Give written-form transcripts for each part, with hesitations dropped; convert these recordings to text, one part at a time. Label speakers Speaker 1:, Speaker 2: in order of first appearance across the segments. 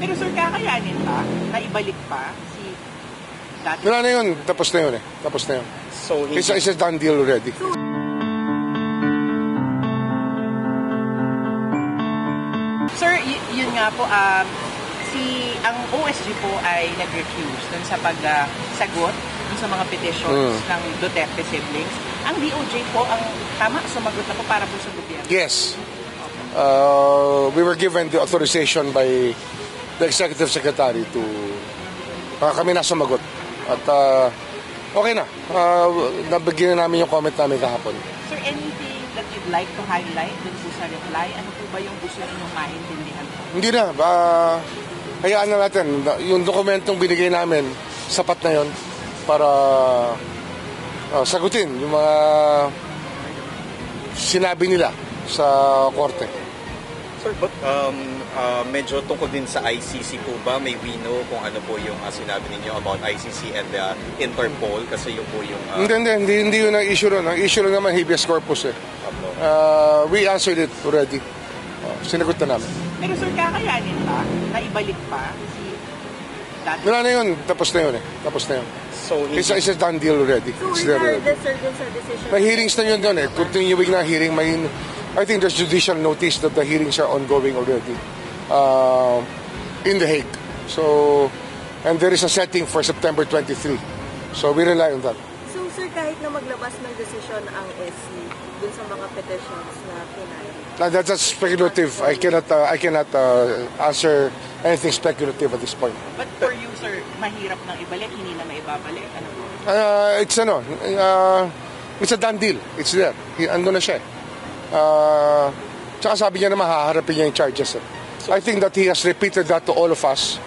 Speaker 1: Pero sir, kakayanin pa na ibalik pa si dati?
Speaker 2: Wala na yun. Tapos na yun eh. Tapos na yun.
Speaker 3: So,
Speaker 2: It's a done deal already.
Speaker 1: Sir, yun nga po, ang OSG po ay nag-refuse dun sa pagsagot dun sa mga petitions ng Duterte siblings. Ang DOJ po, ang tama, sumagot na po para po sa gobyerno.
Speaker 2: Yes. We were given the authorization by the Executive Secretary to kami na sumagot. At okay na. Nabigyan namin yung comment namin kahapon.
Speaker 1: Sir, anything that you'd like to highlight dun po sa reply? Ano po ba yung gusto ninyong maintindihan po?
Speaker 2: Hindi na. Hayaan na natin. Yung dokumentong binigay namin, sapat na yon para sagutin yung mga sinabi nila sa korte.
Speaker 3: Sir, but medyo tungkol din sa ICC po ba? May we know kung ano po yung sinabi ninyo about ICC and Interpol? Kasi yung po yung...
Speaker 2: Hindi yun ang issue ron. Ang issue ron naman habeas corpus eh. We answered it already. Sinagot na namin.
Speaker 1: Pero sir, kakayanin pa na ibalik pa si dati?
Speaker 2: Wala na yun. Tapos na yun eh. Tapos na yun.
Speaker 3: So,
Speaker 2: It's a done deal already.
Speaker 4: So,
Speaker 2: It's there already.
Speaker 4: sir, dun sa decision?
Speaker 2: May hearings na yun doon eh. Continuing na hearing. I think there's judicial notice that the hearings are ongoing already in The Hague. So, and there is a setting for September 23. So we rely on that.
Speaker 4: So, sir, kahit na maglabas ng decision ang SC dun sa mga petitions na pinay?
Speaker 2: That's speculative. I cannot answer anything speculative at this point.
Speaker 1: But for you, sir, mahirap nang ibalik, hindi na maibabalik. Ano po?
Speaker 2: It's a done deal. It's there. Ando na siya eh. Tsaka sabi niya na mahaharapin niya yung charges. I think that he has repeated that to all of us.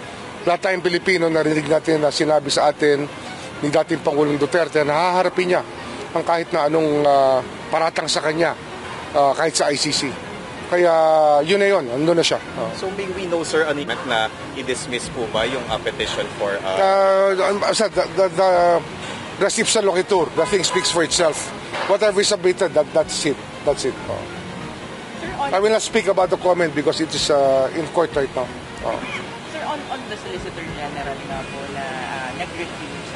Speaker 2: Lahat tayong Pilipino, narinig natin na sinabi sa atin ni dating Pangulong Duterte na haharapin niya ang kahit na anong paratang sa kanya, kahit sa ICC. Kaya yun na yun, ando na siya.
Speaker 3: So may we know, sir, ano na i-dismiss po ba yung petition for...
Speaker 2: The Sipsa Loquitur, the thing speaks for itself. Whatever is submitted, that's it. That's it.
Speaker 1: Sir,
Speaker 2: I will not speak about the comment because it is in court right now.
Speaker 1: Sir, on the Solicitor General nga po na nag-refuse,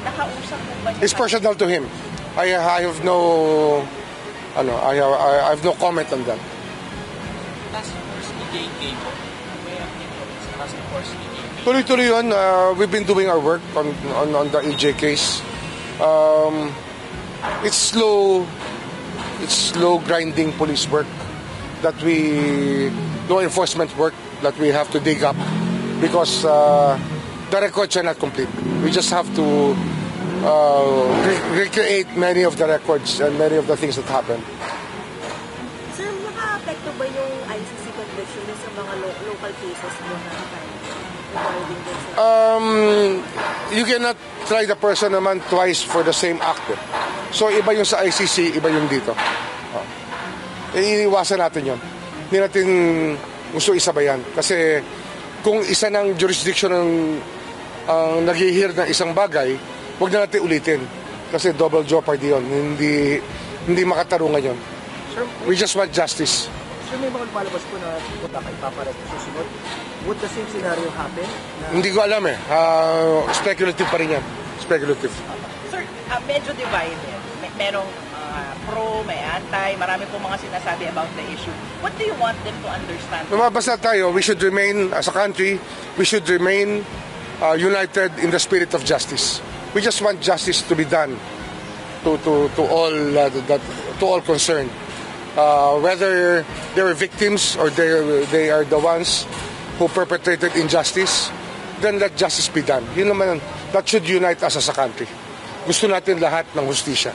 Speaker 1: nakausap po ba niya?
Speaker 2: It's personal to him. I have no comment on that.
Speaker 5: Task Force EJK po. May update po sa Task Force EJK.
Speaker 2: Tuloy-tuloy yun. We've been doing our work on the EJ case. It's slow grinding police work that law enforcement work that we have to dig up because the records are not complete. We just have to recreate many of the records and many of the things that happened.
Speaker 4: Sir, naka-apekto ba yung ICC conviction sa mga local cases mo na regarding this?
Speaker 2: You cannot try the person naman twice for the same act. So, iba yung sa ICC, iba yung dito. Iiwasan natin yun. Hindi natin gusto isabayan. Kasi kung isa ng jurisdiction ang nag-i-hear ng isang bagay, huwag na natin ulitin. Kasi double jeopardy yun. Hindi makatarungan yun. We just want justice.
Speaker 6: Sir, may mga palabas po na punta kay Papa Red susunod. Would the same scenario happen?
Speaker 2: Hindi ko alam eh. Speculative pa rin yan. Speculative.
Speaker 1: Sir, medyo divided. Merong pro, may anti, marami po mga sinasabi about the issue. What do you want them to understand?
Speaker 2: Basta tayo, we should remain, as a country, we should remain united in the spirit of justice. We just want justice to be done to all concerned. Whether they were victims or they are the ones who perpetrated injustice, then let justice be done. Yun naman, that should unite us as a country. Gusto natin lahat ng hustisya.